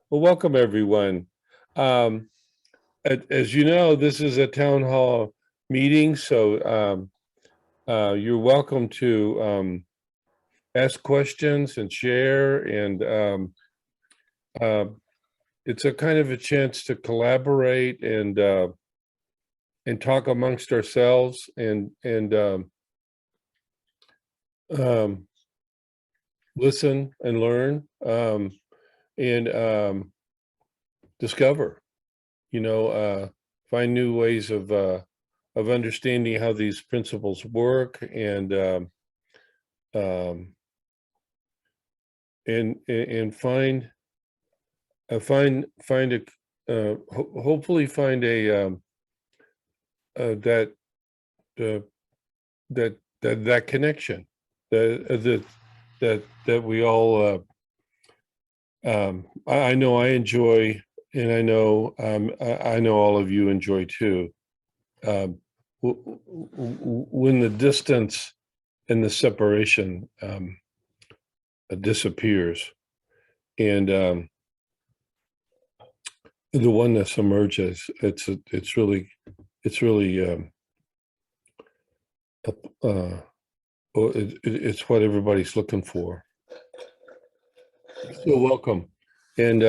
Well, welcome everyone. Um, as you know, this is a town hall meeting, so you're welcome to ask questions and share. And uh, it's a kind of a chance to collaborate and talk amongst ourselves and um, listen and learn and discover. Find new ways of understanding how these principles work um, and find a hopefully find a that uh, that connection that we all I know I enjoy, and I know all of you enjoy too. When the distance and the separation disappears, and the oneness emerges, it's really uh, it's what everybody's looking for. So welcome. And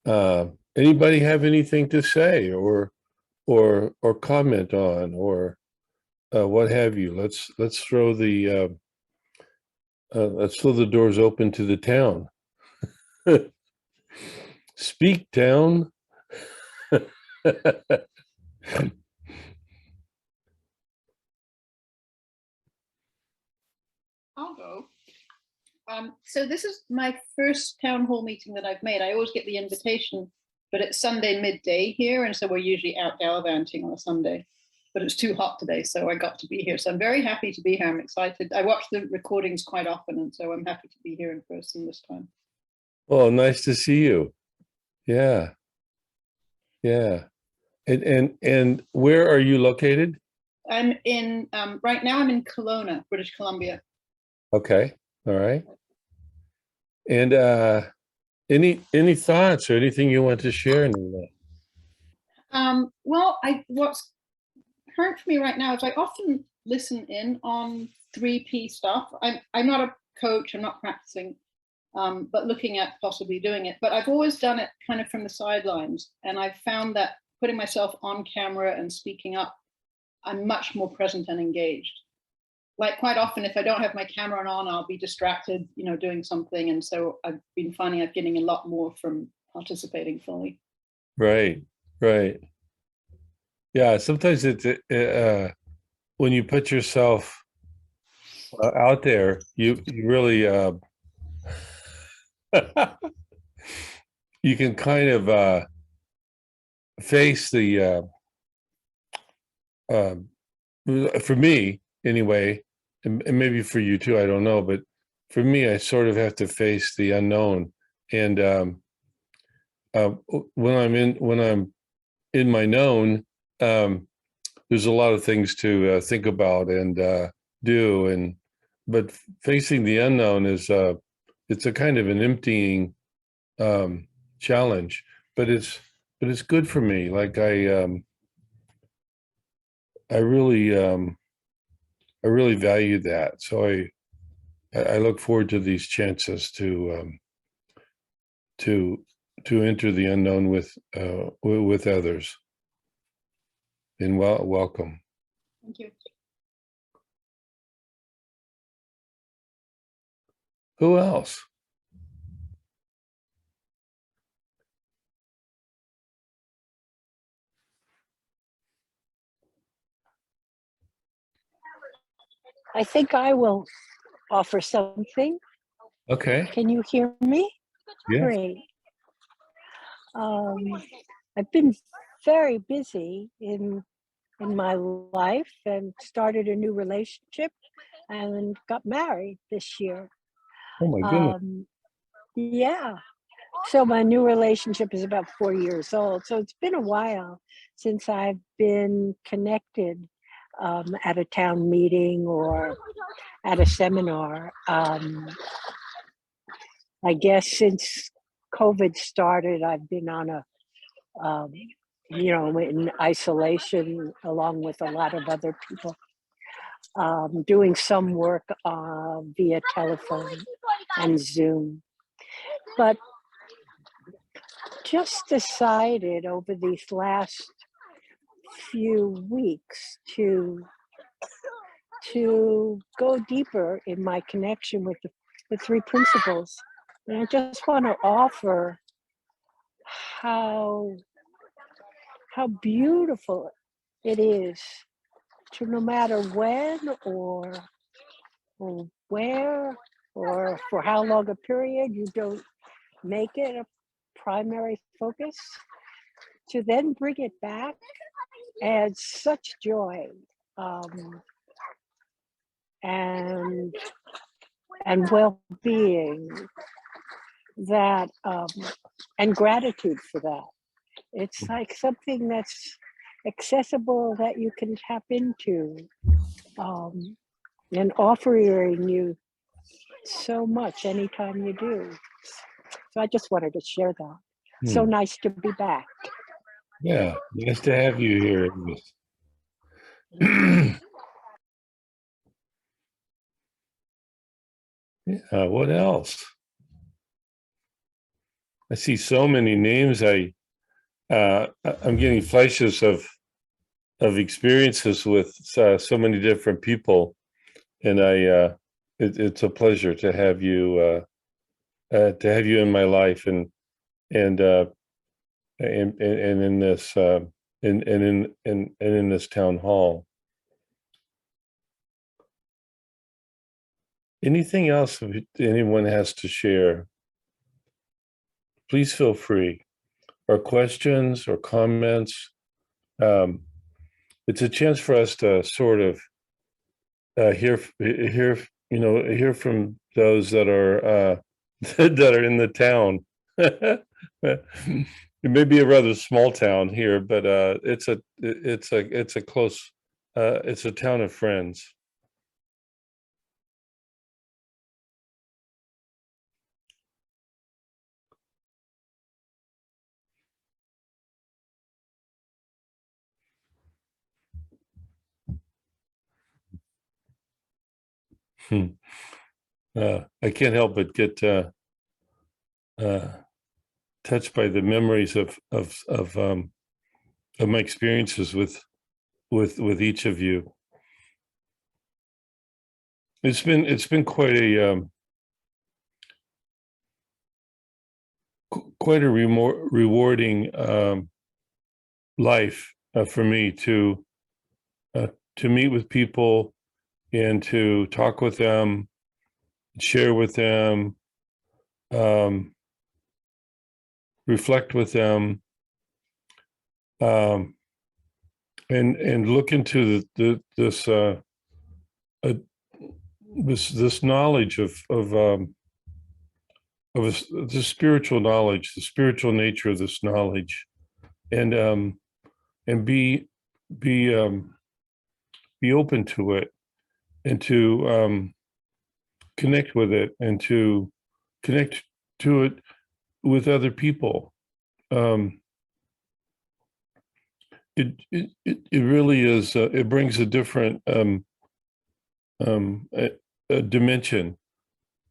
uh, anybody have anything to say or comment on or what have you? Let's throw the doors open to the town. Speak, town. I'll go. So this is my first town hall meeting that I've made. I always get the invitation, but it's Sunday midday here, and so we're usually out gallivanting on a Sunday. But it's too hot today, so I got to be here. So I'm very happy to be here. I'm excited. I watch the recordings quite often, and so I'm happy to be here in person this time. Well, nice to see you. Yeah, yeah. And where are you located? I'm in right now. I'm in Kelowna, British Columbia. Okay, all right. And any thoughts or anything you want to share, Nina? Well, what's current for me right now is I often listen in on 3P stuff. I'm not a coach. I'm not practicing. But looking at possibly doing it. But I've always done it kind of from the sidelines. And I've found that putting myself on camera and speaking up, I'm much more present and engaged. Like quite often, if I don't have my camera on, I'll be distracted, doing something. And so I've been finding I'm getting a lot more from participating fully. Right, right. Yeah, sometimes it's when you put yourself out there, you really you can kind of face the uh, for me anyway, and maybe for you too, I don't know, but for me, I sort of have to face the unknown. And uh, when I'm in my known, there's a lot of things to think about and do, but facing the unknown is it's a kind of an emptying challenge, but it's good for me. Like I really I really value that. So I look forward to these chances to to enter the unknown with others. And welcome. Thank you. Who else? I think I will offer something. Okay. Can you hear me? Yeah. Great. I've been very busy in my life and started a new relationship and got married this year. Oh my goodness. Yeah. So my new relationship is about 4 years old. So it's been a while since I've been connected at a town meeting or at a seminar. I guess since COVID started, I've been on a, um, in isolation along with a lot of other people, doing some work via telephone and Zoom. But just decided over these last few weeks to go deeper in my connection with the three principles. And I just want to offer how beautiful it is to, no matter when or where or for how long a period you don't make it a primary focus, to then bring it back adds such joy, and well-being, that and gratitude for that. It's like something that's accessible, that you can tap into, and offering you so much anytime you do. So I just wanted to share that. So nice to be back. Yeah, nice to have you here, Amos. Yeah, what else? I see so many names. I'm getting flashes of experiences with so many different people, and it's a pleasure to have you in my life, and in this in this town hall. Anything else anyone has to share, please feel free, or questions or comments. It's a chance for us to sort of hear from those that are that are in the town. It may be a rather small town here, but it's a close, it's a town of friends. I can't help but get touched by the memories of my experiences with each of you. It's been quite a rewarding life for me to meet with people and to talk with them, share with them, reflect with them, and look into this knowledge of the spiritual knowledge, the spiritual nature of this knowledge, and be open to it, and to connect with it, and to connect to it with other people. It really is. It brings a different a dimension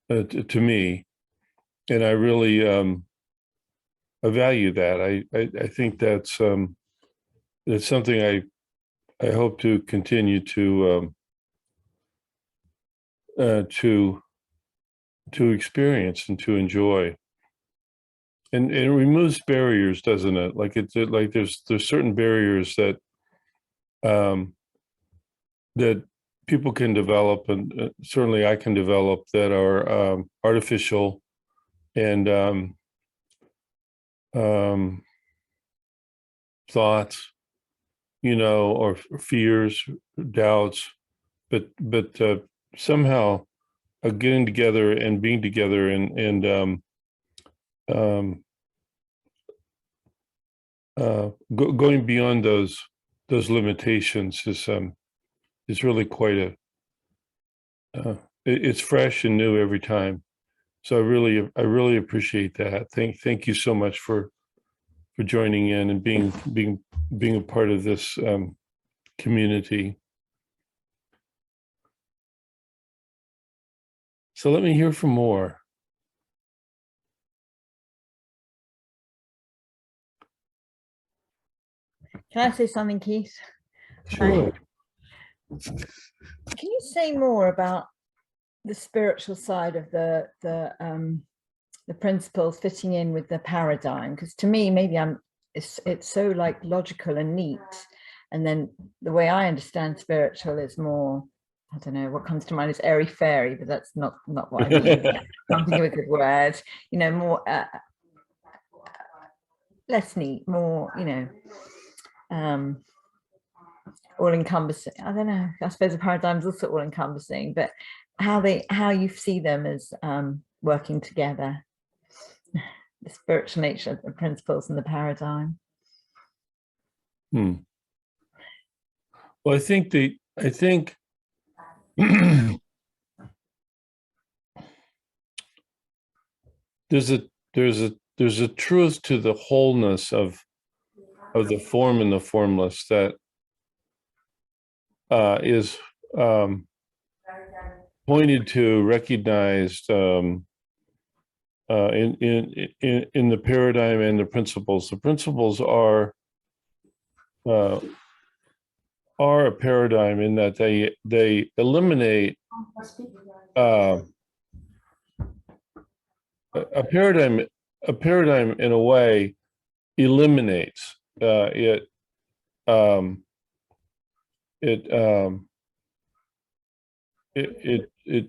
to me, and I really I value that. I think that's something I hope to continue to experience and to enjoy. And it removes barriers, doesn't it? Like like there's certain barriers that that people can develop, and certainly I can develop, that are artificial and thoughts, or fears, doubts, but somehow getting together and being together and going beyond those limitations is really quite it's fresh and new every time. So I really appreciate that. Thank you so much for joining in and being a part of this community. So let me hear from more. Can I say something, Keith? Sure. Can you say more about the spiritual side of the principles fitting in with the paradigm? Because to me, maybe it's so like logical and neat, and then the way I understand spiritual is more, I don't know, what comes to mind is airy fairy, but that's not what I mean. I'm thinking of a good word, you know, more less neat, more, you know, all encompassing. I don't know, I suppose the paradigm is also all encompassing, but how you see them as working together, the spiritual nature of the principles and the paradigm. Well, I think there's a truth to the wholeness of the form and the formless that is pointed to, recognized in the paradigm and the principles. The principles are a paradigm in that they eliminate a paradigm in a way eliminates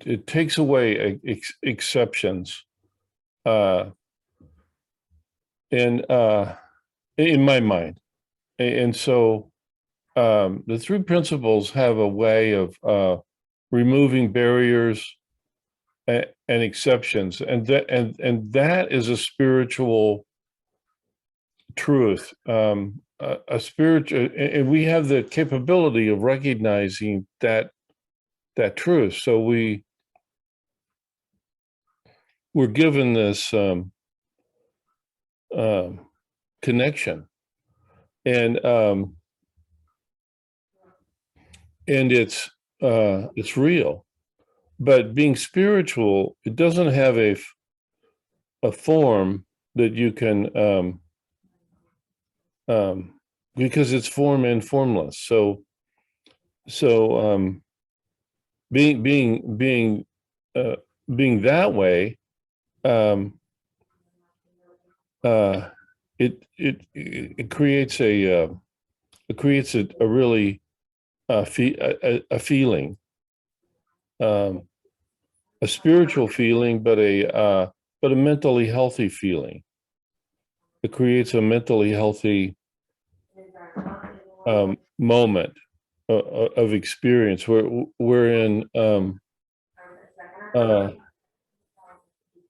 it takes away exceptions and in my mind. And so the three principles have a way of removing barriers and exceptions, and that is a spiritual truth, a spiritual, and we have the capability of recognizing that truth. So we're given this connection, and it's real. But being spiritual, it doesn't have a form that you can because it's form and formless. So being that way, it creates a really a feeling, a spiritual feeling, but a mentally healthy feeling. It creates a mentally healthy moment of experience we're in.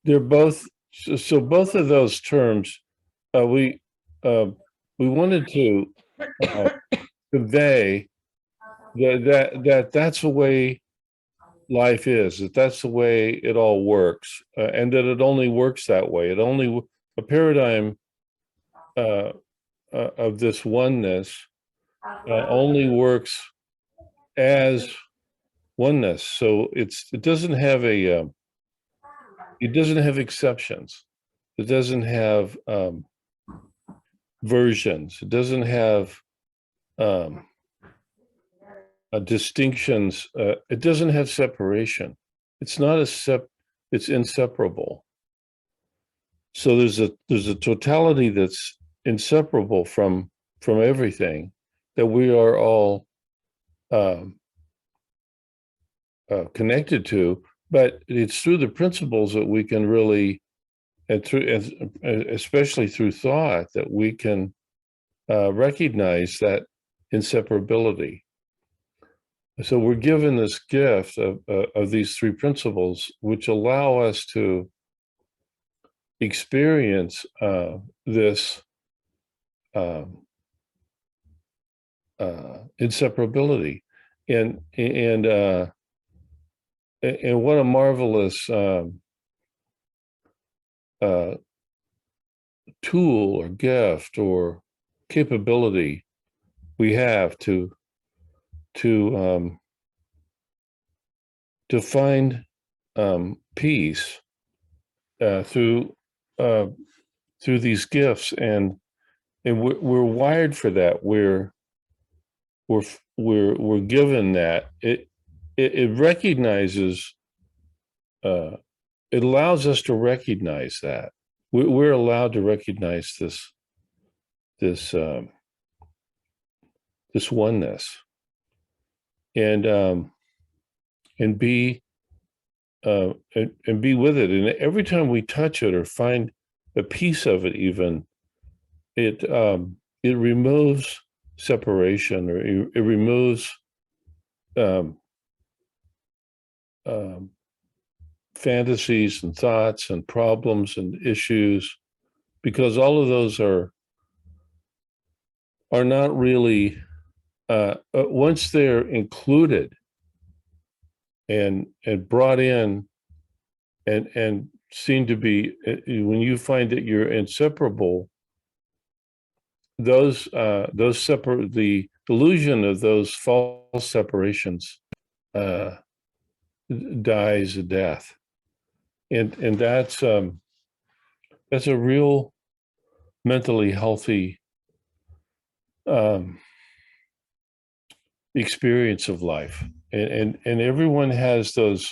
They're both, so both of those terms we wanted to convey that's the way life is, that's the way it all works, and that it only works that way. A paradigm of this oneness only works as oneness. So it doesn't have exceptions. It doesn't have versions. It doesn't have distinctions. It doesn't have separation. It's not it's inseparable. So there's a totality that's inseparable from everything, that we are all connected to, but it's through the principles that we can really, especially through thought, that we can recognize that inseparability. So we're given this gift of these three principles, which allow us to experience this inseparability, and what a marvelous tool or gift or capability we have to find peace through these gifts, and we're wired for that. We're given that. It recognizes. It allows us to recognize that we're allowed to recognize this oneness, and be and be with it. And every time we touch it or find a piece of it, even it removes separation, or it removes fantasies and thoughts and problems and issues, because all of those are not really once they're included and brought in and seen to be, when you find that you're inseparable, those separate, the illusion of those false separations dies a death, and that's a real mentally healthy experience of life, and everyone has those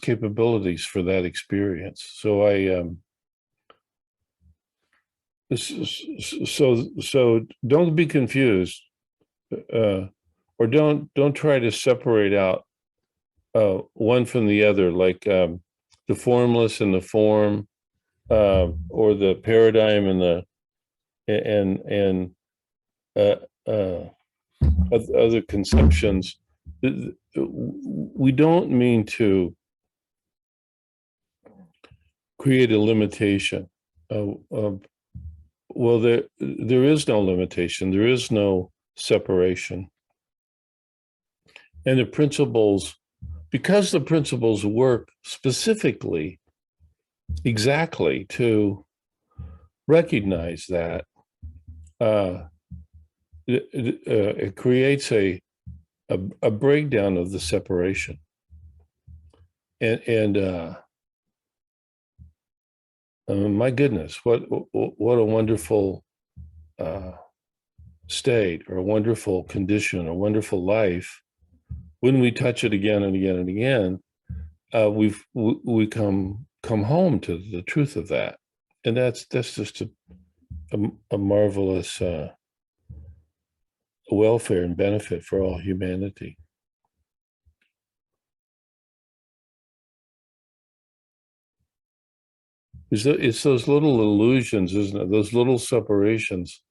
capabilities for that experience. So so don't be confused, or don't try to separate out one from the other, like the formless and the form, or the paradigm and other conceptions. We don't mean to create a limitation. Well, there is no limitation. There is no separation. And the principles, because the principles work specifically, exactly to recognize that, it creates a breakdown of the separation, and my goodness, what a wonderful state, or a wonderful condition, a wonderful life. When we touch it again and again and again, we come home to the truth of that, and that's just a marvelous welfare and benefit for all humanity. It's those little illusions, isn't it? Those little separations,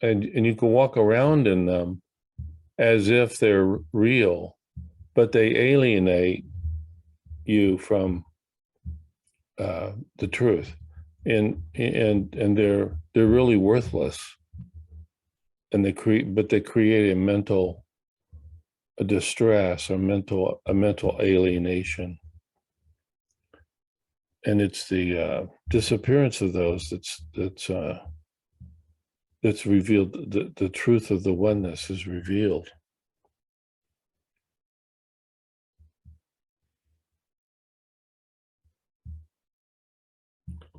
and you can walk around in them as if they're real, but they alienate you from the truth, and they're really worthless, and they create a mental distress, or a mental alienation. And it's the disappearance of those that's revealed. The truth of the oneness is revealed.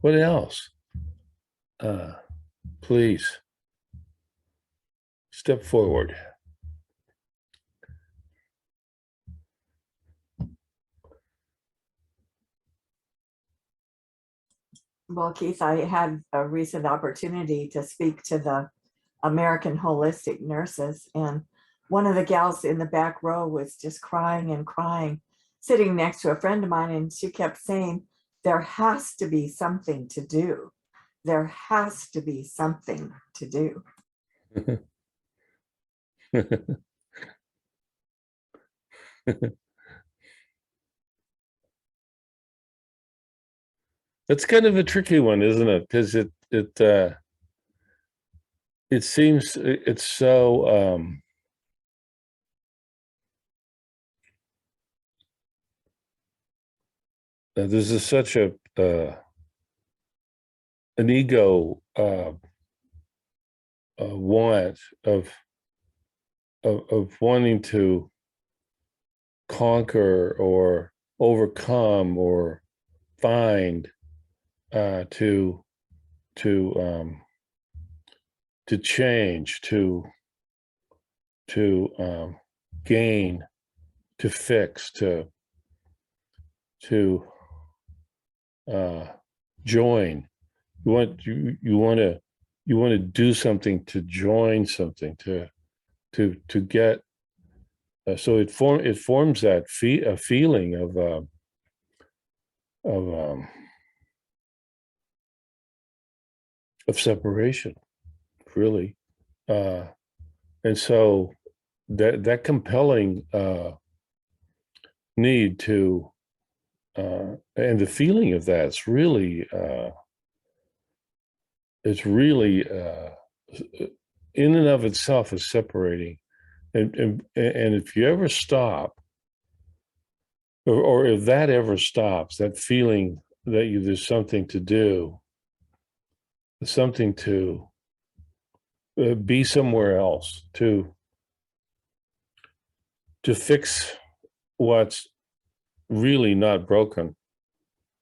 What else? Please step forward. Well, Keith, I had a recent opportunity to speak to the American Holistic Nurses, and one of the gals in the back row was just crying and crying, sitting next to a friend of mine, and she kept saying, there has to be something to do. There has to be something to do. That's kind of a tricky one, isn't it? Because it seems it's so this is such a an ego want of wanting to conquer or overcome or find to change, to gain, to fix, to join. You want to do something, to join something, to get. So it forms that a feeling of separation, really, and so that compelling need to and the feeling of that's really it's really in and of itself is separating, and if you ever stop, or if that ever stops, that feeling that there's something to do, something to be somewhere else, to fix what's really not broken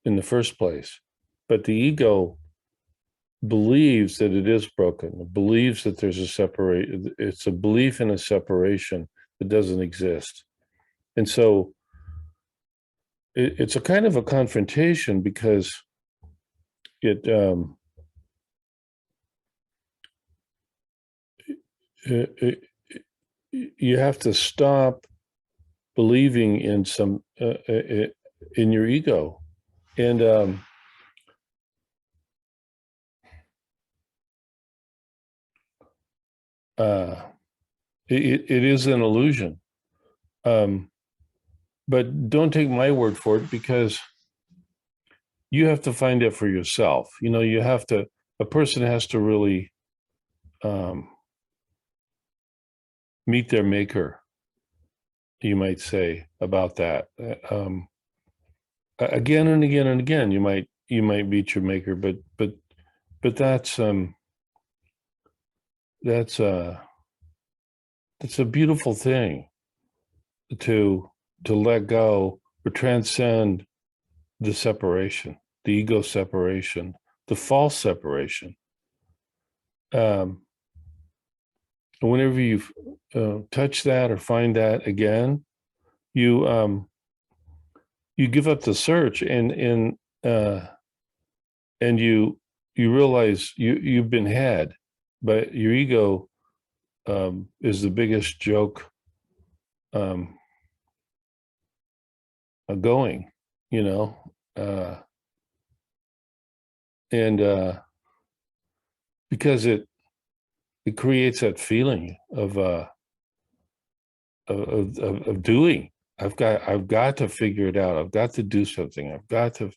in the first place, but the ego believes that it is broken. It believes that there's a separate. It's a belief in a separation that doesn't exist, and so it's a kind of a confrontation, because it you have to stop believing in some in your ego, and it is an illusion, but don't take my word for it, because you have to find it for yourself. You have to. A person has to really meet their maker, you might say, about that. Again and again and again, you might meet your maker, but that's a beautiful thing to let go or transcend the separation, the ego separation, the false separation. Whenever you touch that or find that again, you give up the search, and you realize you've been had, but your ego is the biggest joke going, and because it creates that feeling of doing. I've got to figure it out. I've got to do something. I've got to.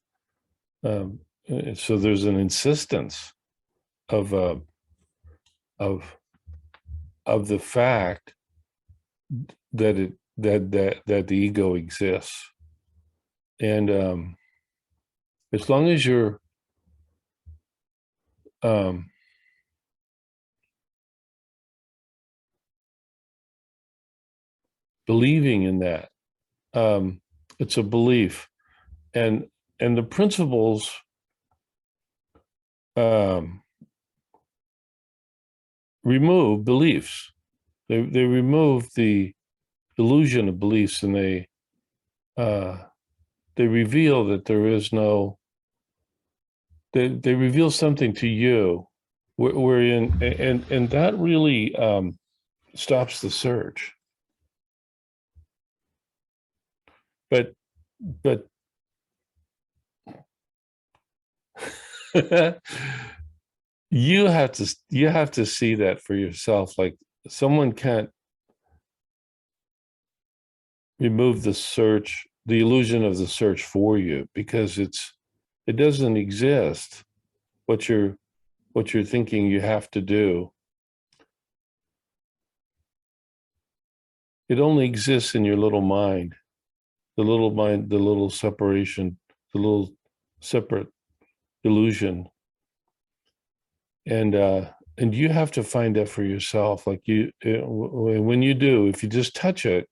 So there's an insistence of the fact that that the ego exists, and as long as you're believing in that, it's a belief, and the principles remove beliefs. They remove the illusion of beliefs, and they reveal that there is no. They reveal something to you, wherein, and that really stops the search. But you have to see that for yourself. Like, someone can't remove the search, the illusion of the search for you, because it doesn't exist. What you're thinking you have to do, it only exists in your little mind, the little separation the little separate illusion. And you have to find that for yourself. Like when you do, if you just touch it,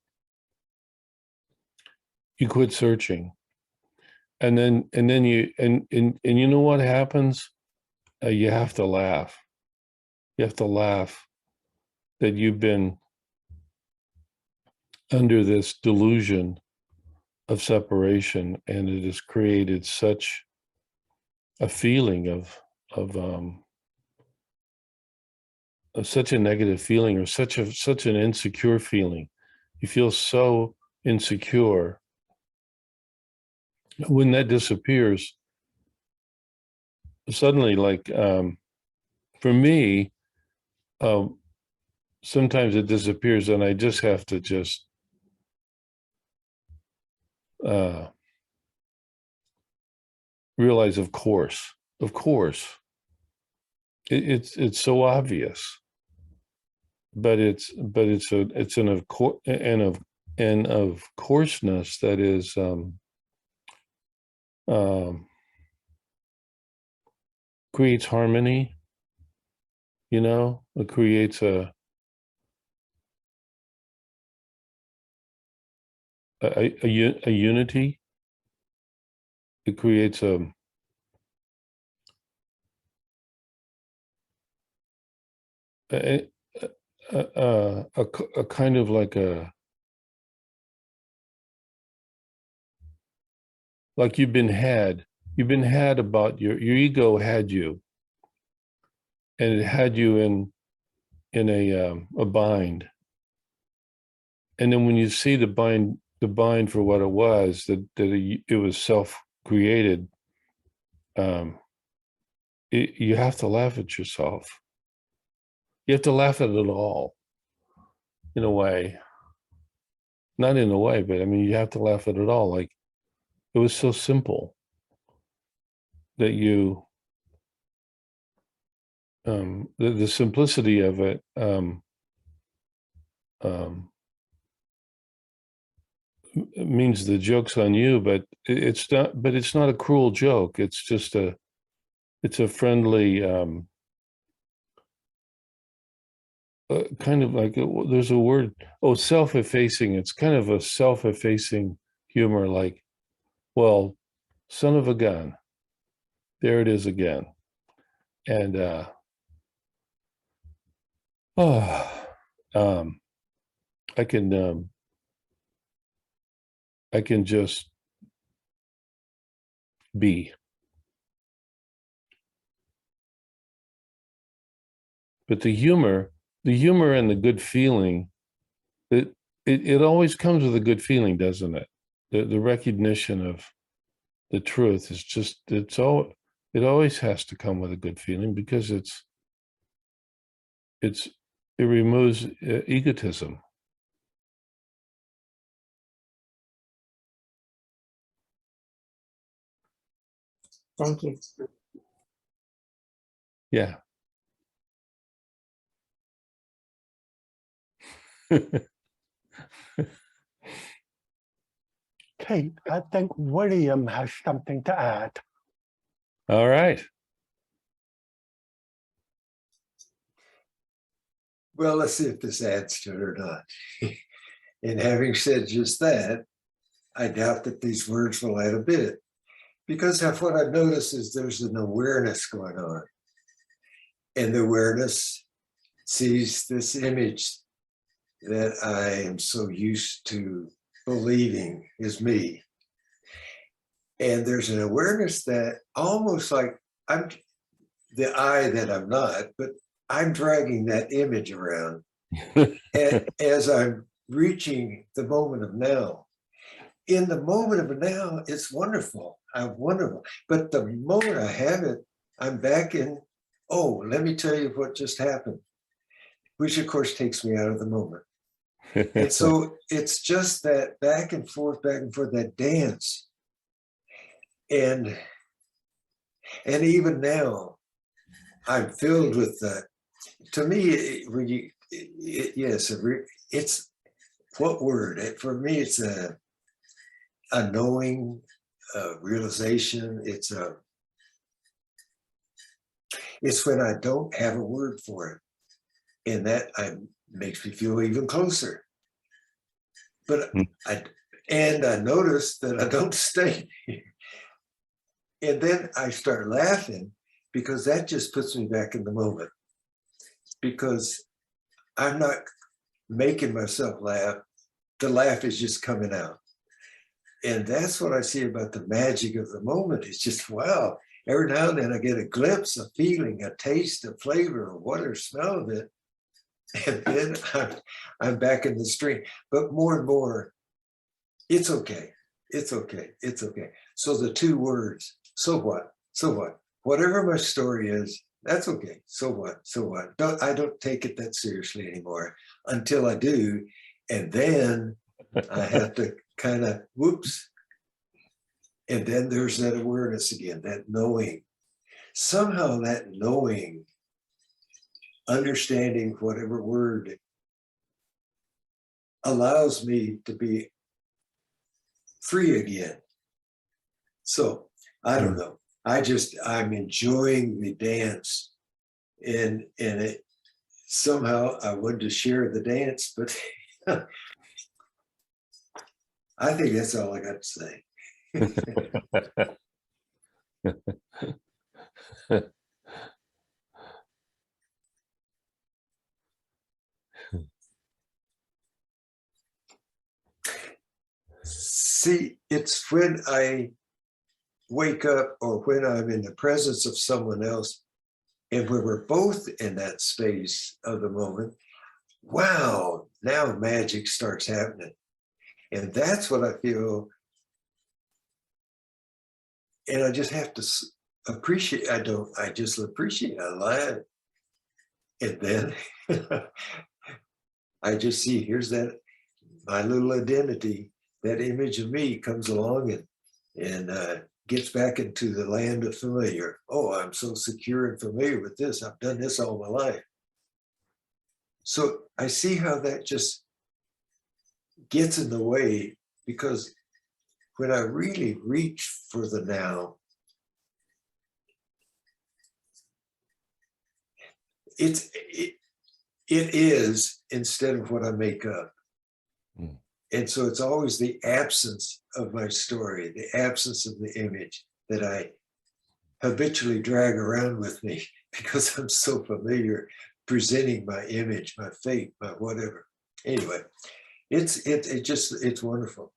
you quit searching. And then you you know what happens? You have to laugh. You have to laugh that you've been under this delusion of separation, and it has created such a feeling of such a negative feeling, or such an insecure feeling. You feel so insecure. When that disappears, suddenly, like for me, sometimes it disappears, and I just have to just realize, of course, it's so obvious, but it's an of courseness that is creates harmony. You know, it creates a unity. It creates a kind of like you've been had about your ego had you, and it had you in a bind. And then when you see the bind for what it was, that it was self-created, you have to laugh at yourself. You have to laugh at it all, in a way. Not in a way, but I mean, you have to laugh at it all. Like, it was so simple that you, the simplicity of it, it means the joke's on you, but it's not. But it's not a cruel joke. It's just it's a friendly, kind of like there's a word. Oh, self-effacing. It's kind of a self-effacing humor. Like, well, son of a gun, there it is again, and I can just be. But the humor and the good feeling, it always comes with a good feeling, doesn't it? The recognition of the truth is just, it always has to come with a good feeling, because it removes egotism. Thank you. Yeah. Kate, I think William has something to add. All right. Well, let's see if this adds to it or not. And having said just that, I doubt that these words will add a bit, because what I've noticed is there's an awareness going on. And the awareness sees this image that I am so used to believing is me. And there's an awareness that almost like I'm the I that I'm not, but I'm dragging that image around. And as I'm reaching the moment of now, in the moment of now, it's wonderful. I'm wonderful. But the moment I have it, I'm back in, oh, let me tell you what just happened, which of course takes me out of the moment. And so it's just that back and forth, that dance. And even now, I'm filled with that. To me, when you, yes, it's what word? For me, it's a knowing, a realization. It's when I don't have a word for it, and that makes me feel even closer. But I notice that I don't stay here. And then I start laughing because that just puts me back in the moment, because I'm not making myself laugh. The laugh is just coming out. And that's what I see about the magic of the moment. It's just, wow, every now and then I get a glimpse, a feeling, a taste, a flavor, or whatever, smell of it. And then I'm back in the stream. But more and more, it's okay. It's okay. It's okay. So the two words, so what? So what? Whatever my story is, that's okay. So what? So what? I don't take it that seriously anymore until I do. And then I have to kind of, whoops. And then there's that awareness again, that knowing. Somehow that knowing, understanding whatever word, allows me to be free again. So I don't know. I'm enjoying the dance, and it somehow I wanted to share the dance, but I think that's all I got to say. See, it's when I wake up or when I'm in the presence of someone else, and when we're both in that space of the moment, wow, now magic starts happening. And that's what I feel. And I just have to appreciate, I just appreciate, I laugh. And then I just see, here's that, my little identity, that image of me comes along and gets back into the land of familiar. Oh, I'm so secure and familiar with this. I've done this all my life. So I see how that just gets in the way, because when I really reach for the now, it is instead of what I make up. And so it's always the absence of my story, the absence of the image that I habitually drag around with me because I'm so familiar presenting my image, my fate, my whatever. Anyway, it's wonderful.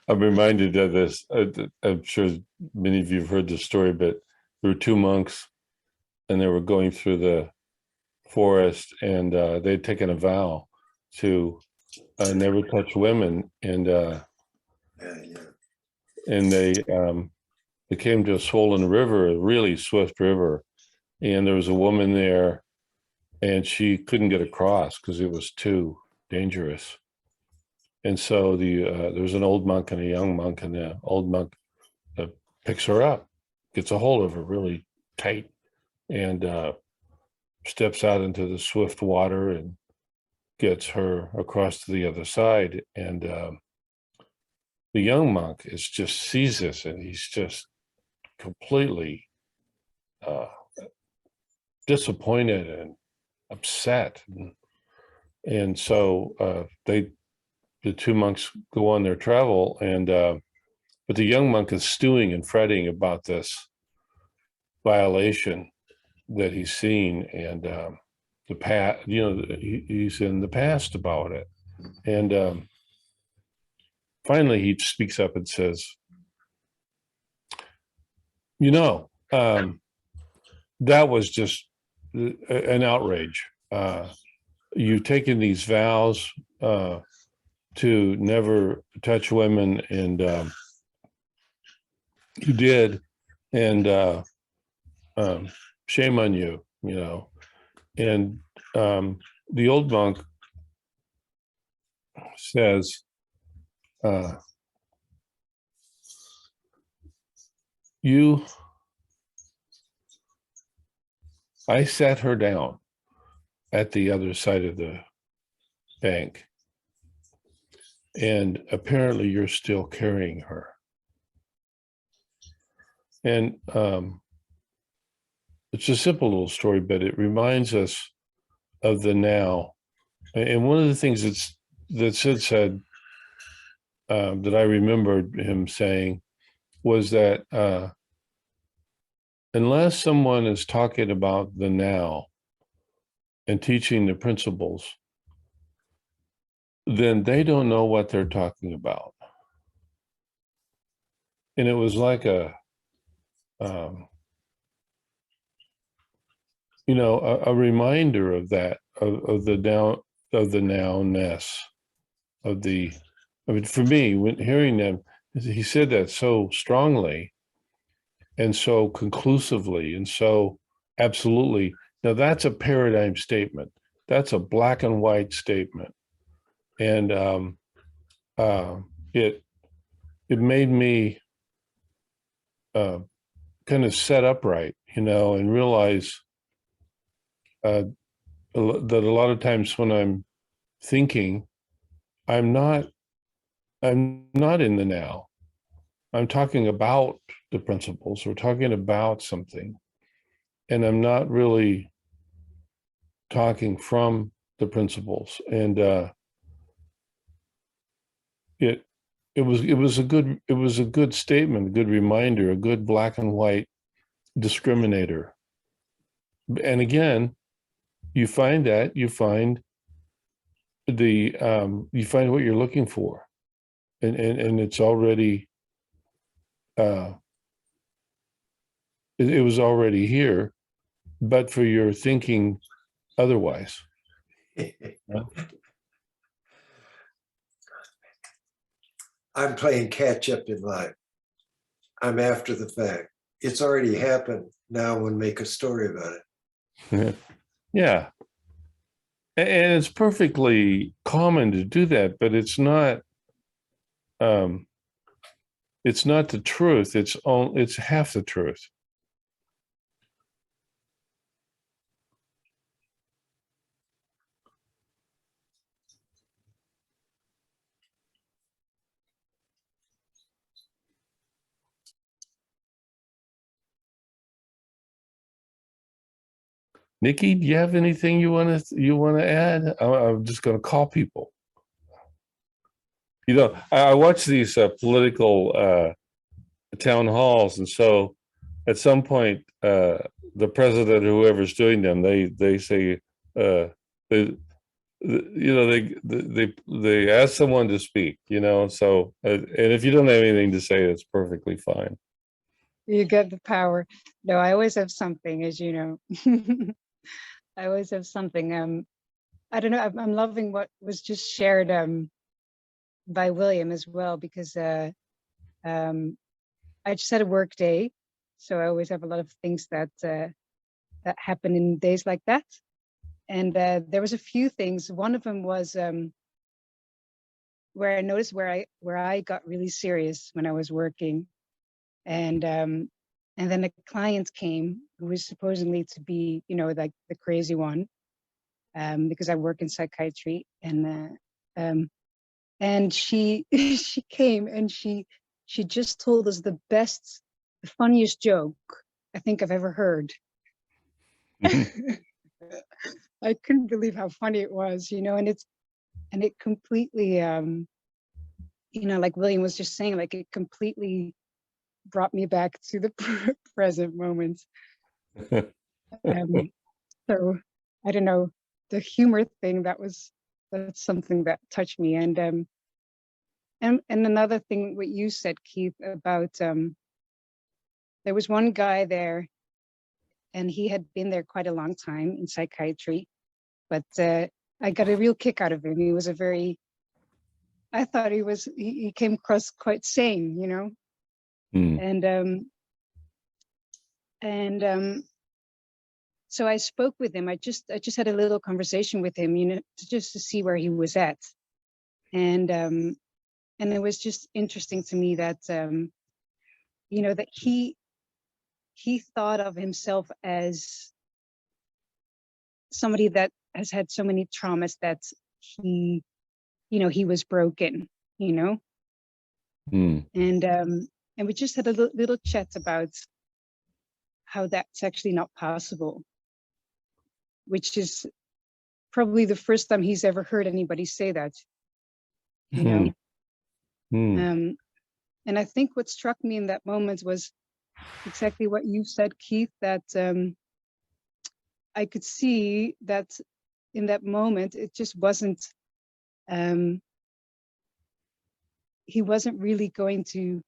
I'm reminded of this. I'm sure many of you have heard this story, but there were two monks and they were going through the forest, and they'd taken a vow to never touch women. And they came to a swollen river, a really swift river. And there was a woman there, and she couldn't get across because it was too dangerous. And so there was an old monk and a young monk, and the old monk picks her up, gets a hold of her really tight, and steps out into the swift water and gets her across to the other side. And the young monk sees this, and he's just completely disappointed and upset. And so the two monks go on their travel, and but the young monk is stewing and fretting about this violation that he's seen, and the past, he's in the past about it. And finally he speaks up and says, that was just an outrage. You've taken these vows to never touch women, and you did, and shame on you, And the old monk says, I sat her down at the other side of the bank, and apparently you're still carrying her. And it's a simple little story, but it reminds us of the now. And one of the things that Sid said that I remembered him saying was that unless someone is talking about the now and teaching the principles, then they don't know what they're talking about. And it was like a reminder of that, of the nowness of the. I mean, for me, when hearing them, he said that so strongly and so conclusively and so absolutely. Now that's a paradigm statement. That's a black and white statement, and it made me kind of set upright, and realize that a lot of times when I'm thinking, I'm not in the now. I'm talking about the principles. We're talking about something, and I'm not really talking from the principles. And it was a good statement, a good reminder, a good black and white discriminator. And again, you find what you're looking for, and it's already it was already here, but for your thinking otherwise. I'm playing catch up in life. I'm after the fact. It's already happened. Now I want to make a story about it. Yeah. And it's perfectly common to do that, but it's not the truth. It's half the truth. Nikki, do you have anything you want to add? I'm just going to call people. I watch these political town halls, and so at some point, the president or whoever's doing them, they say they ask someone to speak. So and if you don't have anything to say, that's perfectly fine. You get the power. No, I always have something, as you know. I always have something. I don't know. I'm loving what was just shared by William as well, because I just had a work day, so I always have a lot of things that happen in days like that. And there was a few things. One of them was where I noticed where I got really serious when I was working, and then a client came who was supposedly to be, like the crazy one, because I work in psychiatry, and she she came and she just told us the funniest joke I think I've ever heard. I couldn't believe how funny it was, and it completely, like William was just saying, like it completely brought me back to the present moment. So I don't know, the humor thing, that's something that touched me. And another thing, what you said, Keith, about there was one guy there, and he had been there quite a long time in psychiatry, but I got a real kick out of him. He was I thought he came across quite sane, And so I spoke with him. I just had a little conversation with him, just to see where he was at, and it was just interesting to me that that he thought of himself as somebody that has had so many traumas that he, he was broken, Hmm. and we just had a little chat about how that's actually not possible, which is probably the first time he's ever heard anybody say that, Hmm. Hmm. And I think what struck me in that moment was exactly what you said, Keith, that I could see that in that moment, it just wasn't, he wasn't really going to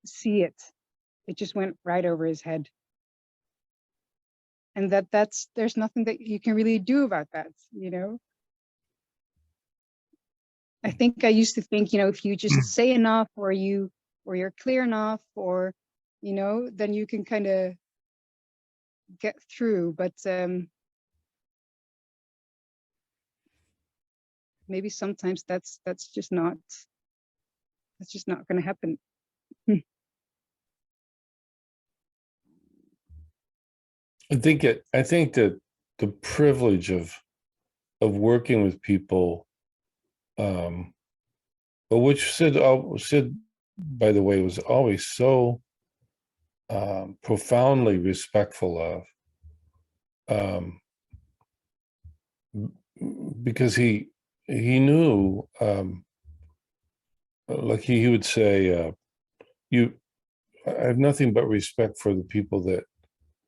see it. It just went right over his head. And there's nothing that you can really do about that, I think I used to think, if you just say enough or you're clear enough or, then you can kind of get through. But maybe sometimes that's just not going to happen. I think that the privilege of working with people, but which Sid, by the way, was always so profoundly respectful of, because he knew, like he would say, I have nothing but respect for the people that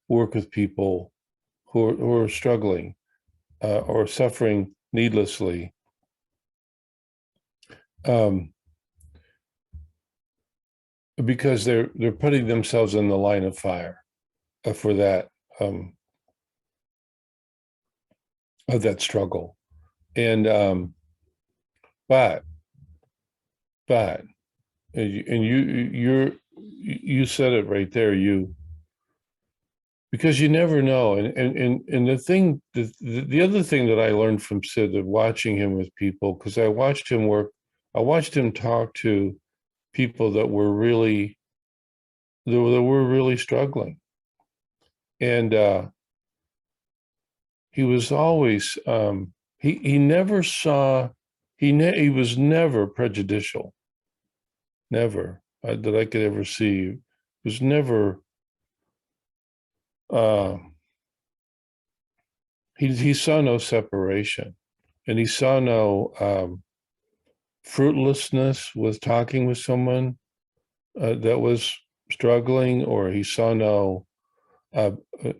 work with people who are struggling or suffering needlessly. Because they're putting themselves in the line of fire for that of that struggle, and but and you said it right there, because you never know, and the thing, the other thing that I learned from Sid, of watching him with people, because I watched him work, I watched him talk to people that were really struggling, and he was always he never saw, he was never prejudicial, never that I could ever see. It was never he saw no separation, and he saw no fruitlessness with talking with someone that was struggling, or he saw no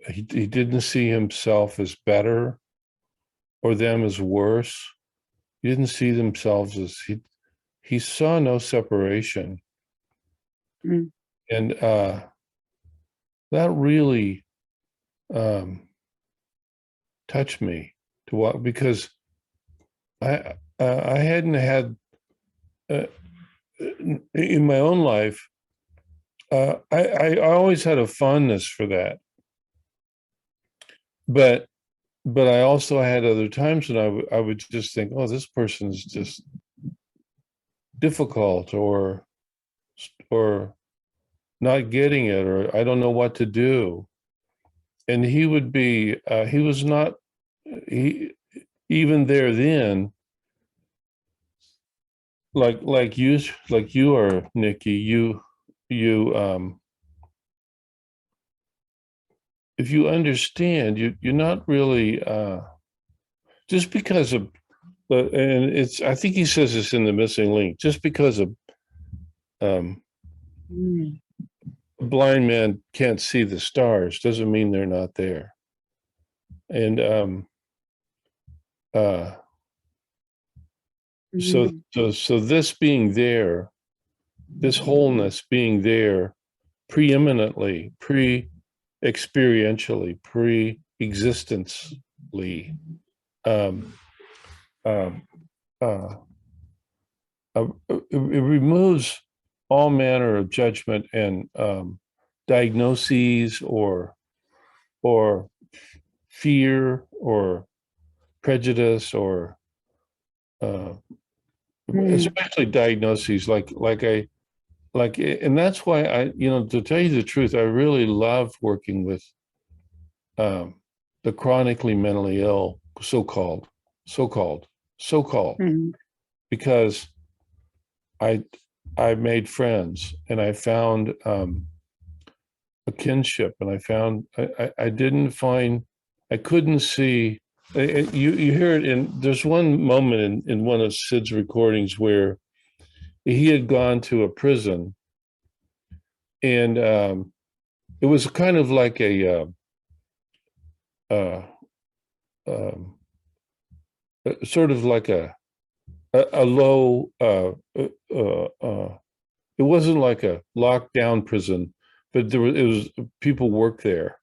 he didn't see himself as better or them as worse. He didn't see themselves as, he saw no separation. Mm. And that really touched me to what, because I hadn't had in my own life, I always had a fondness for that, but I also had other times when I would just think, oh, this person's just difficult, or not getting it, or I don't know what to do. And he would be he was not, he, even there then, like you are, Nikki, you if you understand, you're not really just because of, and it's, I think he says this in The Missing Link, just because a blind man can't see the stars doesn't mean they're not there. And so this being there, this wholeness being there, preeminently, experientially, existentially, it removes all manner of judgment and diagnoses, or fear, or prejudice, or especially diagnoses, like like, and that's why to tell you the truth, I really loved working with the chronically mentally ill, so-called, Mhm. because I made friends and I found a kinship, and I found I didn't find, I couldn't see. You hear it in, there's one moment in one of Sid's recordings where he had gone to a prison, and it was kind of like uh, um, sort of like a low. It wasn't like a lockdown prison, but it was people worked there.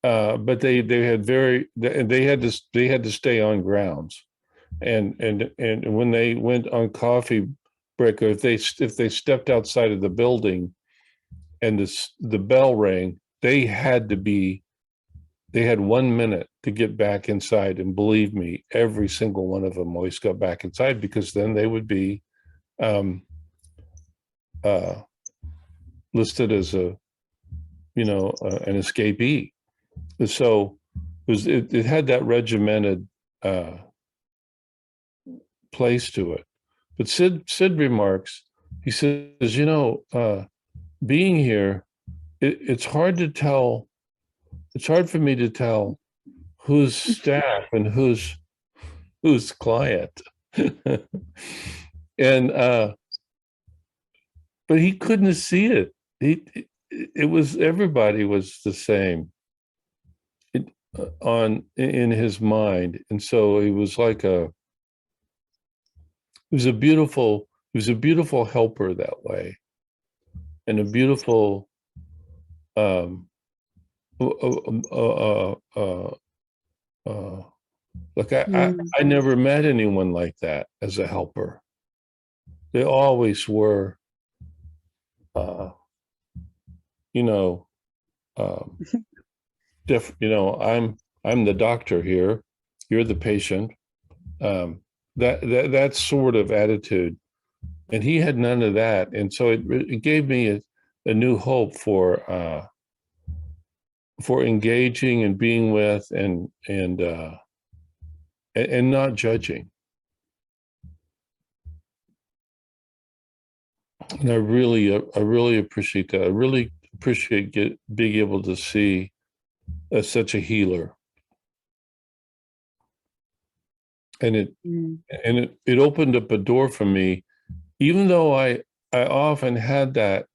But they had they had to stay on grounds, and when they went on coffee break, or if they stepped outside of the building and the bell rang, they had 1 minute to get back inside. And believe me, every single one of them always got back inside, because then they would be um, listed as an escapee. So it had that regimented place to it. But Sid remarks, he says, being here, it's hard to tell. It's hard for me to tell who's staff and who's client. And but he couldn't see it. It was, everybody was the same in his mind. And so it was like he was a beautiful helper that way, and a beautiful like I never met anyone like that as a helper. They always were I'm the doctor here, you're the patient. That sort of attitude, and he had none of that. And so it gave me a new hope for engaging and being with, and not judging. And I really appreciate that. I really appreciate being able to see such a healer. And it opened up a door for me, even though I often had that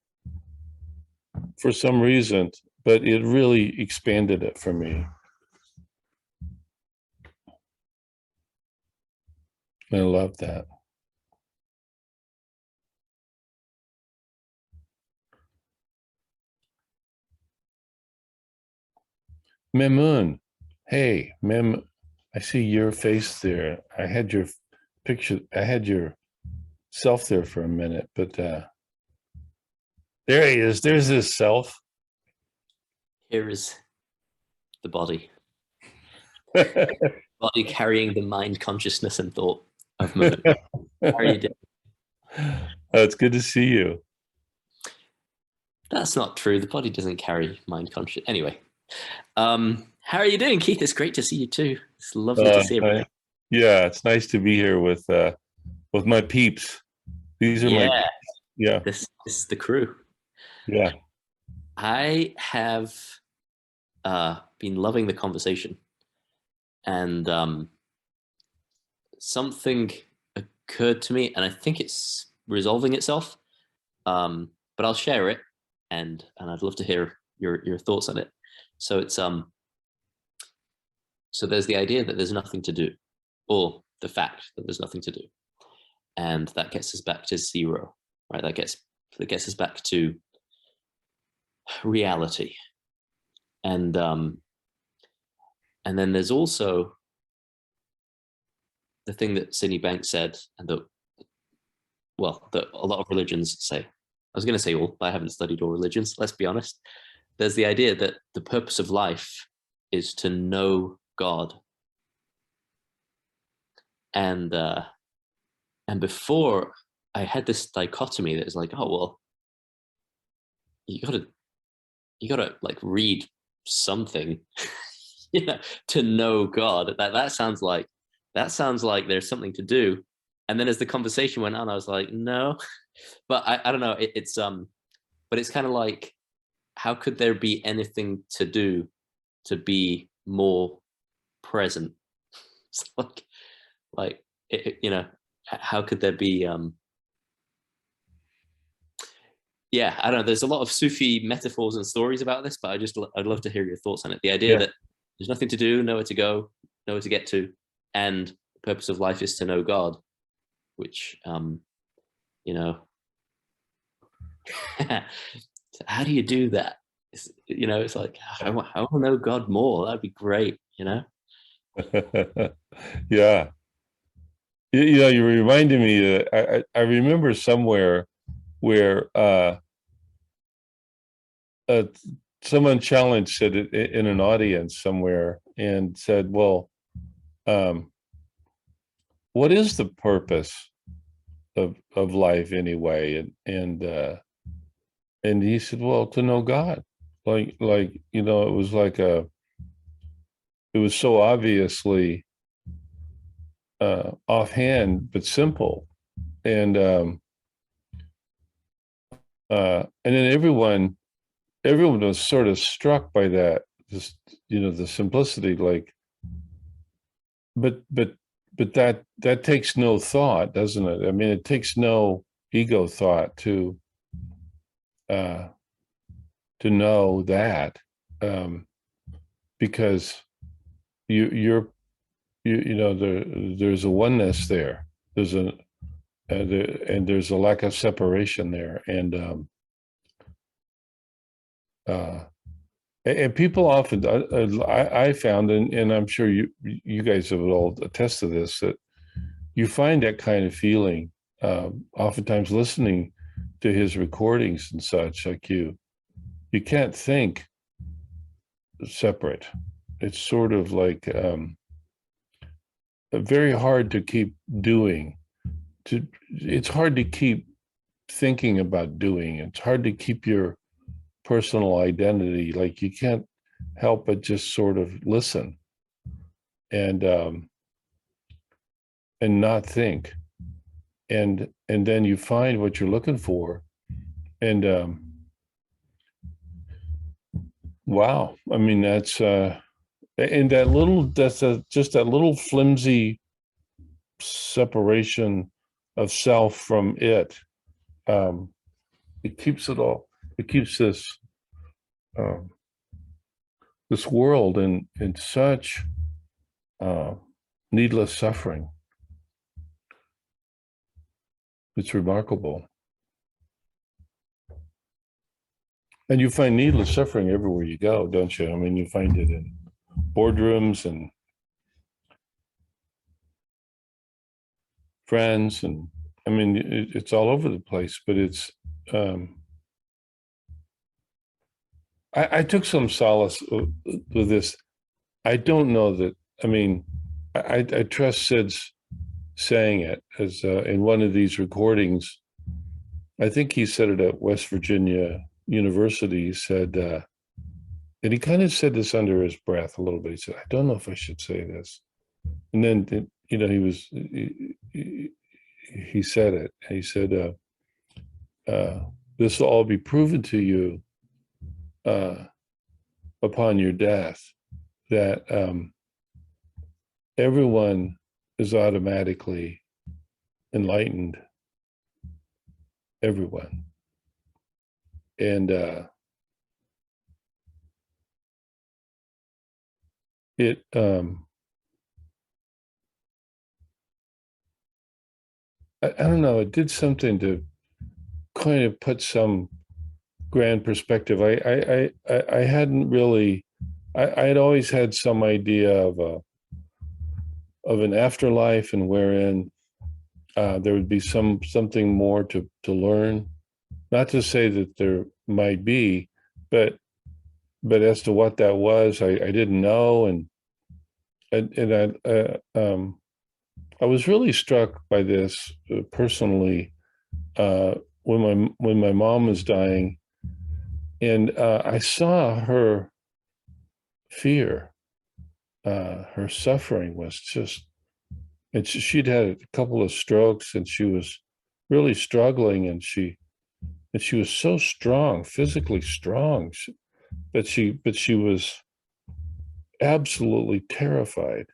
for some reason, but it really expanded it for me. I love that. Memun, hey, Mem, I see your face there. I had your picture, I had your self there for a minute, but there he is. There's his self. Here is the body. Body carrying the mind, consciousness, and thought of Memun. How are you doing? It's good to see you. That's not true. The body doesn't carry mind conscious. Anyway, how are you doing, Keith? It's great to see you too. It's lovely to see everybody. Yeah, it's nice to be here with my peeps. These are my peeps. This is the crew. Yeah. I have been loving the conversation, and something occurred to me, and I think it's resolving itself. But I'll share it, and I'd love to hear your thoughts on it. So it's so there's the idea that there's nothing to do, or the fact that there's nothing to do, and that gets us back to zero, right? That gets us back to reality, and then there's also the thing that Sydney Banks said, and that a lot of religions say. I was going to say all, but I haven't studied all religions. Let's be honest. There's the idea that the purpose of life is to know God. And before, I had this dichotomy that was like, oh, well, you gotta like read something, you know, to know God. That sounds like there's something to do. And then as the conversation went on, I was like, no, but I don't know. But it's kind of like, how could there be anything to do to be more present? It's like you know, how could there be? Yeah, I don't know. There's a lot of Sufi metaphors and stories about this, but I'd love to hear your thoughts on it. The idea Yeah. that there's nothing to do, nowhere to go, nowhere to get to, and the purpose of life is to know God, which you know, how do you do that? You know, it's like I want to know God more. That'd be great. You know. Yeah. You know, you reminded me that I remember somewhere where someone challenged it in an audience somewhere and said, well, what is the purpose of life anyway? And he said, well, to know God. Like, you know, it was like it was so obviously offhand, but simple. And then everyone was sort of struck by that, just, you know, the simplicity, like, but that takes no thought, doesn't it? I mean, it takes no ego thought to know that, because you know, there's a oneness there. There's and there's a lack of separation there, and people often, I found, and I'm sure you guys have all attest to this, that you find that kind of feeling oftentimes listening to his recordings and such. Like you can't think separate. It's sort of like very hard to keep doing. It's hard to keep thinking about doing. It's hard to keep your personal identity. Like you can't help but just sort of listen and not think, and then you find what you're looking for, and wow, I mean, that's and just that little flimsy separation of self from it. It keeps this this world in such needless suffering. It's remarkable. And you find needless suffering everywhere you go, don't you? I mean, you find it in boardrooms and friends, and I mean, it's all over the place, but it's, I took some solace with this. I don't know that, I mean, I trust Sid's saying it as in one of these recordings. I think he said it at West Virginia University. He said, and he kind of said this under his breath a little bit. He said, I don't know if I should say this. And then, you know, he said it. He said, this will all be proven to you upon your death, that everyone is automatically enlightened. Everyone. And it I don't know, it did something to kind of put some grand perspective. I hadn't really, I had always had some idea of an afterlife, and wherein there would be something more to learn. Not to say that there might be, but as to what that was, I didn't know, and I was really struck by this personally when my mom was dying. And I saw her fear, her suffering was just, and she'd had a couple of strokes and she was really struggling, and she was so strong, physically strong, but she was absolutely terrified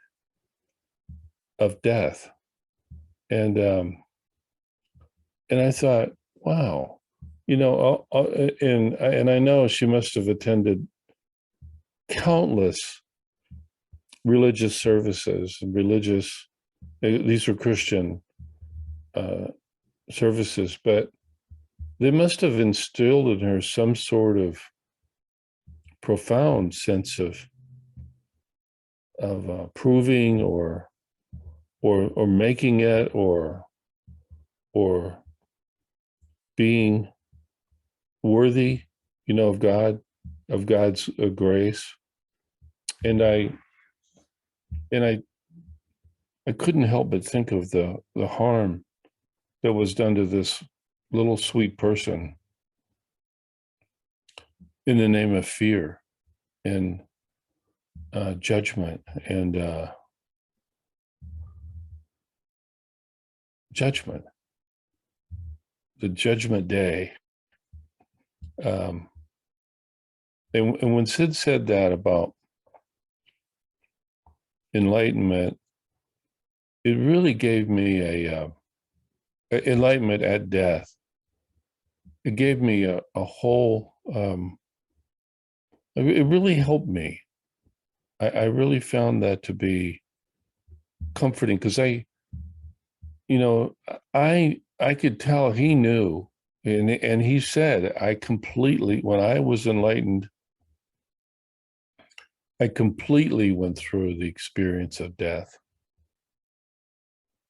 of death. And I thought, wow, and I know she must have attended countless religious services and these were Christian services, but they must have instilled in her some sort of profound sense of proving or making it or being worthy, of God's grace. And I couldn't help but think of the harm that was done to this little sweet person in the name of fear and judgment and judgment, the judgment day. And when Sid said that about enlightenment, it really gave me a enlightenment at death. It gave me a whole, it really helped me. I really found that to be comforting, because I could tell he knew, and he said, when I was enlightened, I completely went through the experience of death.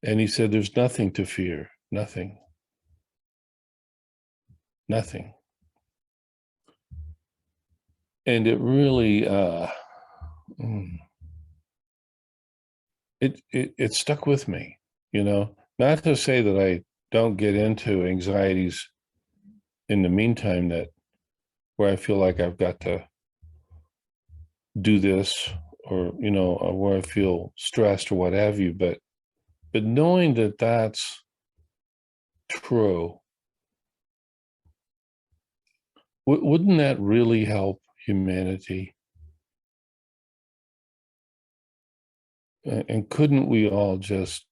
And he said, there's nothing to fear, nothing. And it really, it stuck with me, not to say that I don't get into anxieties in the meantime, where I feel like I've got to do this, or, where I feel stressed or what have you, but knowing that that's true, wouldn't that really help humanity? And couldn't we all just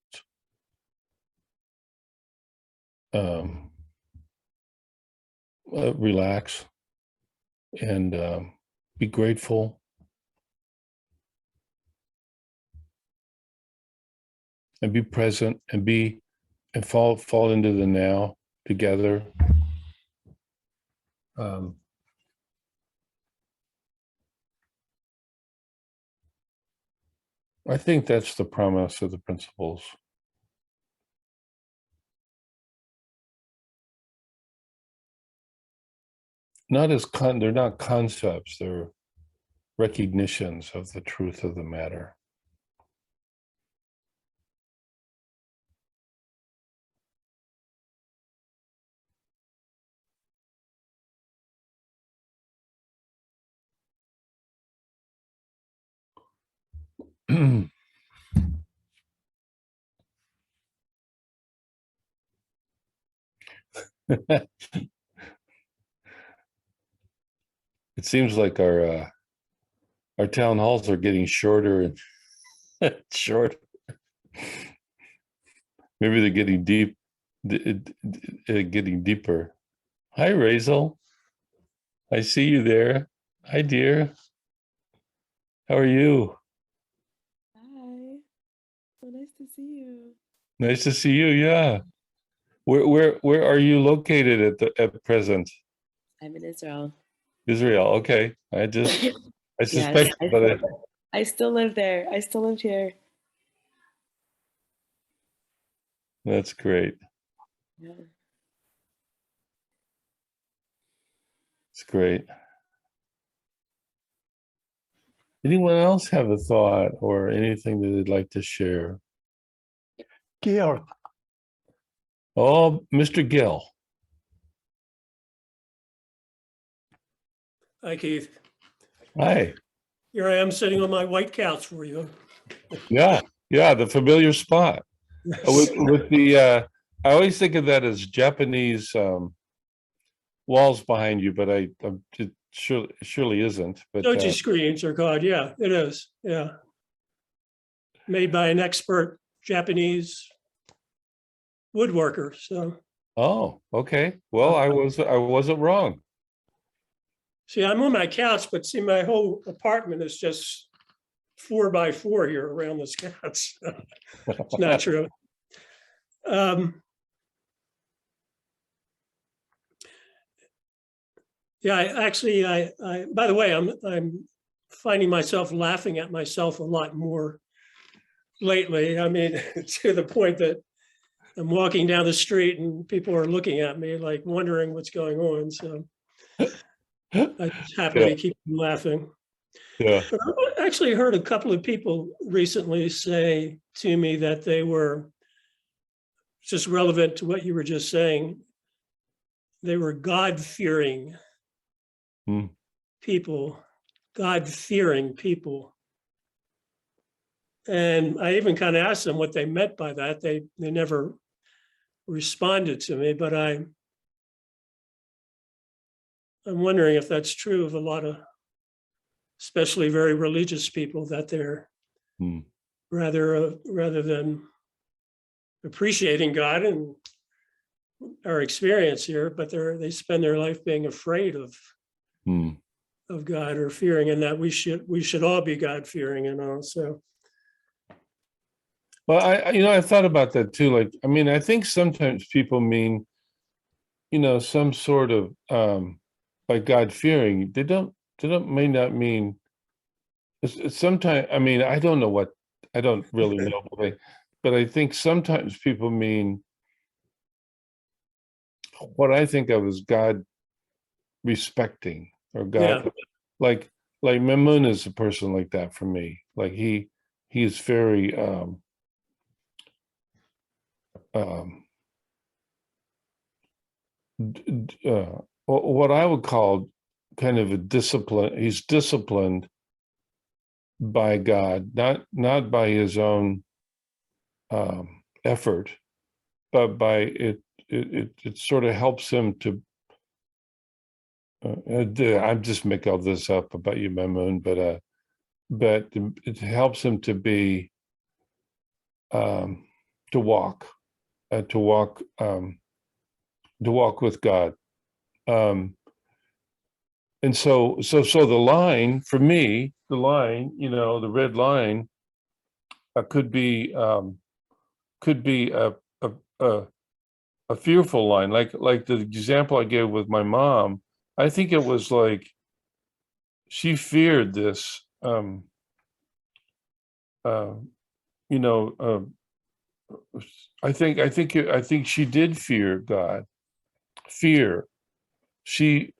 relax and be grateful and be present and fall into the now together? I think that's the promise of the principles. They're not concepts, they're recognitions of the truth of the matter. It seems like our town halls are getting shorter and shorter. Maybe they're getting getting deeper. Hi, Razel. I see you there. Hi, dear. How are you? Hi. So nice to see you. Nice to see you. Yeah. Where are you located at present? I'm in Israel. Israel. Okay. I Yes, suspect, but I still live there. I still live here. that's great. Yeah. It's great. Anyone else have a thought or anything that they'd like to share? Georg, Oh, Mr. Gill. Hi, Keith. Hi. Here I am sitting on my white couch for you. Yeah, yeah, the familiar spot. With the I always think of that as Japanese walls behind you, but it surely isn't. But Doji screens are called. Yeah, it is. Yeah. Made by an expert Japanese woodworker. So oh, okay. Well, I wasn't wrong. see, I'm on my couch, but see, my whole apartment is just 4x4 here around this couch. It's not true. Yeah, I by the way, I'm finding myself laughing at myself a lot more lately. I mean, to the point that I'm walking down the street and people are looking at me like wondering what's going on. So I just happily keep them laughing. Yeah. But I actually heard a couple of people recently say to me that they were just relevant to what you were just saying. They were God-fearing people, God-fearing people. And I even kind of asked them what they meant by that. They never responded to me, but I'm wondering if that's true of a lot of, especially very religious people, that they're rather than appreciating God and our experience here, but they spend their life being afraid of God or fearing, and that we should all be God fearing and all. So. Well, I thought about that too. Like, I mean, I think sometimes people mean, some sort of like God fearing. They may not mean. Sometimes, I mean, I don't really know, but I think sometimes people mean what I think of as God respecting or God, like Mamun is a person like that for me. Like he's very what I would call kind of a discipline. He's disciplined by God, not by his own effort, but by it sort of helps him to. I'm just making all this up about you, Mamun, but it helps him to be to walk with God. And so the line for me, the red line could be a fearful line, like the example I gave with my mom. I think it was like she feared this. I think she did fear God. Fear. She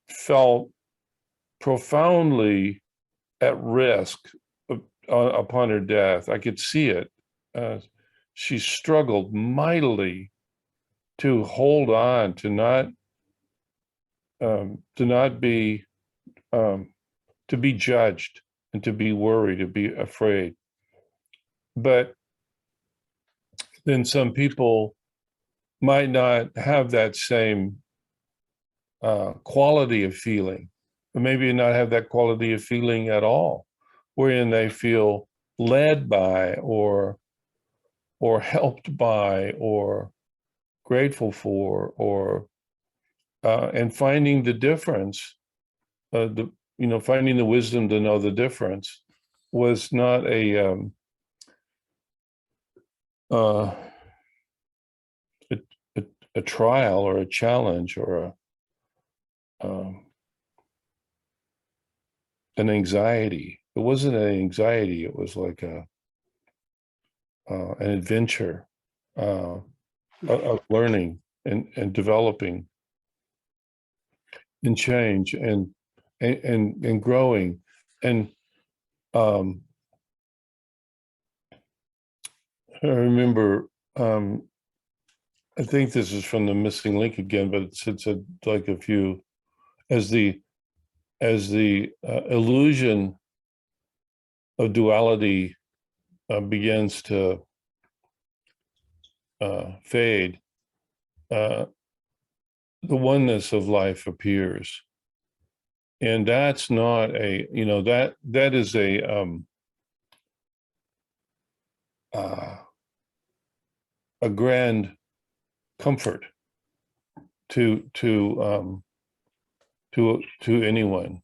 felt profoundly at risk upon her death. I could see it. She struggled mightily to hold on, to not be to be judged and to be worried, to be afraid. But then some people might not have that same quality of feeling, or maybe not have that quality of feeling at all, wherein they feel led by or helped by or grateful for, or and finding the difference, finding the wisdom to know the difference was not a trial or a challenge or an anxiety. It wasn't an anxiety. It was like an adventure of learning and developing and change and growing. And I remember, I think this is from The Missing Link again, but it's like a few as the illusion of duality begins to fade, the oneness of life appears. And that's not a, that is a grand comfort to anyone.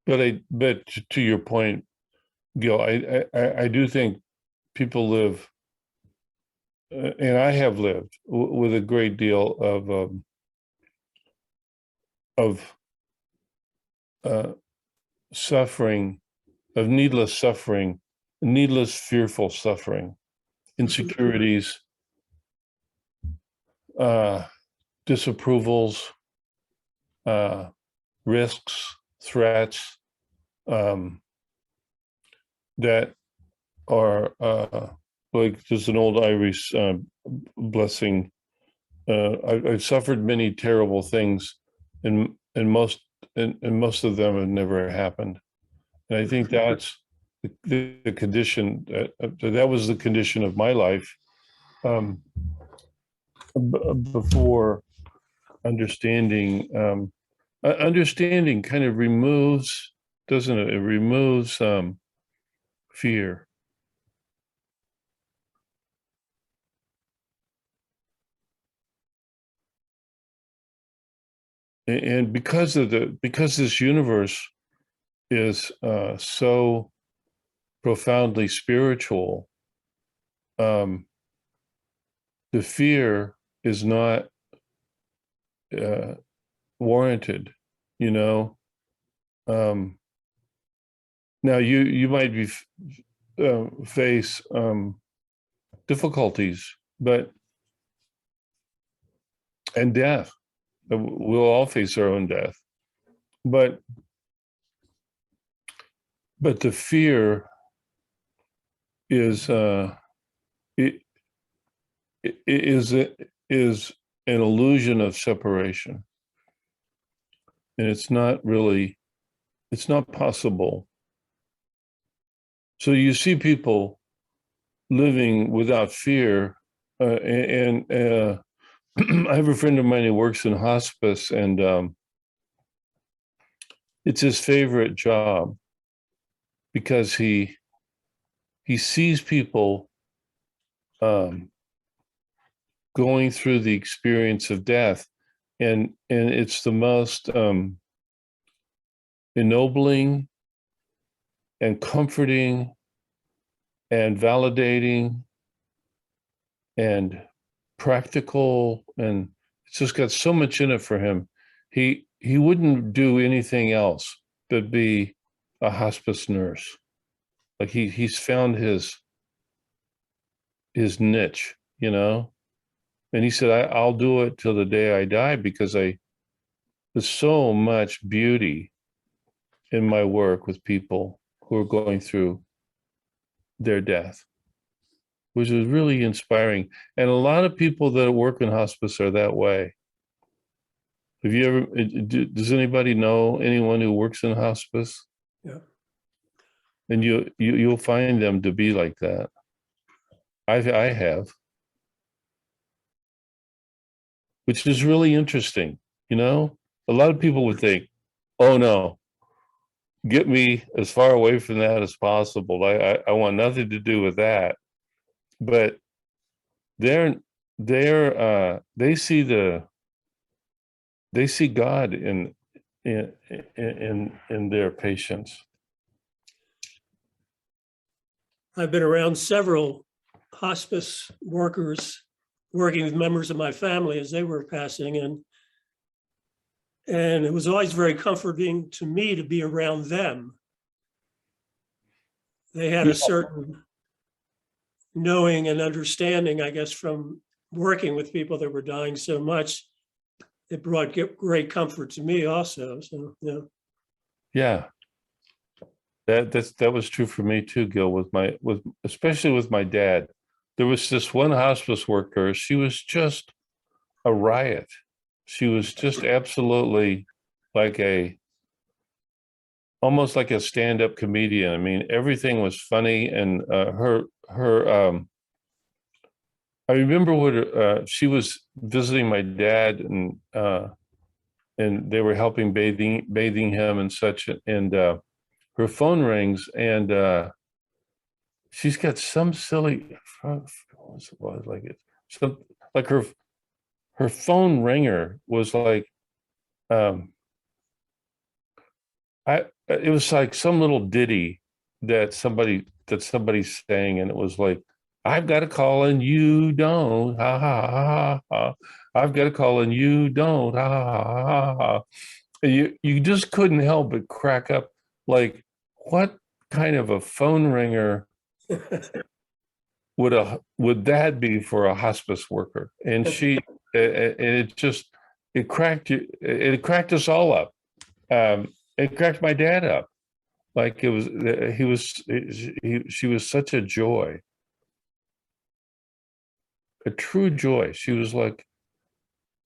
But to your point, Gil, I do think people live, and I have lived with a great deal of suffering, of needless suffering, needless fearful suffering, insecurities, disapprovals, risks, threats, that are like there's an old Irish blessing. I've suffered many terrible things, and most of them have never happened. And I think that's the condition that was the condition of my life before understanding. Understanding kind of removes, doesn't it? It removes fear. And because this universe is so profoundly spiritual, the fear is not warranted, now you might be face difficulties, and death. We'll all face our own death, but the fear is is an illusion of separation, and it's not possible. So you see people living without fear, and I have a friend of mine who works in hospice, and it's his favorite job because he sees people going through the experience of death, and it's the most ennobling and comforting and validating and practical, and it's just got so much in it for him. He wouldn't do anything else but be a hospice nurse. Like he's found his niche, and he said, I'll do it till the day I die, because there's so much beauty in my work with people who are going through their death, which is really inspiring. And a lot of people that work in hospice are that way. Have you ever, does anybody know anyone who works in hospice? Yeah. And you'll find them to be like that. I have, which is really interesting. A lot of people would think, oh no, get me as far away from that as possible. I want nothing to do with that. But they see God in their patients. I've been around several hospice workers working with members of my family as they were passing, and it was always very comforting to me to be around them. They had a certain knowing and understanding, I guess, from working with people that were dying so much. It brought great comfort to me also. So, yeah. Yeah. That was true for me too, Gil, especially with my dad. There was this one hospice worker, she was just a riot. She was just absolutely like almost like a stand-up comedian. I mean, everything was funny, and I remember what she was visiting my dad, and they were helping bathing him and such, and her phone rings, and she's got some silly, what was like it, some like her phone ringer was like, it was like some little ditty that somebody's saying, and it was like, I've got a call and you don't, ha ha ha ha ha. I've got a call and you don't, ha ha ha ha ha. And you just couldn't help but crack up. Like, what kind of a phone ringer would that be for a hospice worker? And it cracked us all up. It cracked my dad up. Like she was such a joy, a true joy. She was like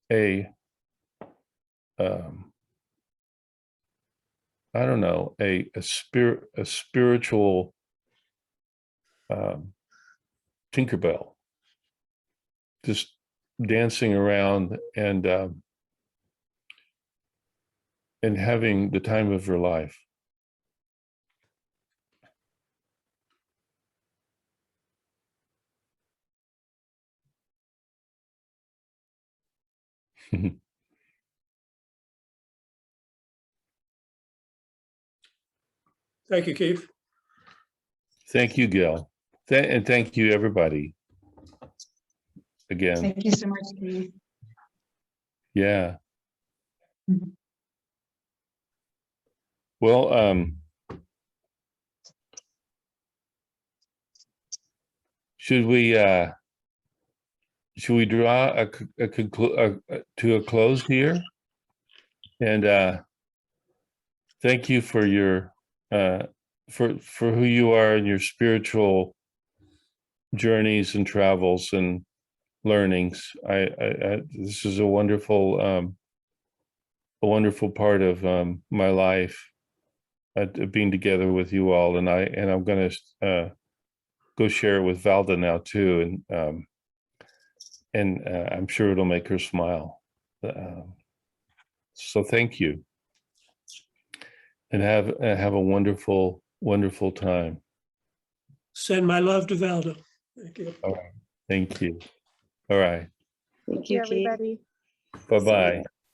I don't know, a spiritual Tinkerbell, just dancing around and having the time of her life. Thank you, Keith. Thank you, Gil. And thank you, everybody. Again. Thank you so much, Keith. Yeah. Well, should we draw to a close here? And thank you for your for who you are in your spiritual journeys and travels and learnings. This is a wonderful part of my life, being together with you all, and I'm going to go share it with Valda now too, and I'm sure it'll make her smile. So thank you, and have a wonderful time. Send my love to Valda. Thank you. All right. Thank you. All right. Thank you, Keith. Everybody. Bye-bye.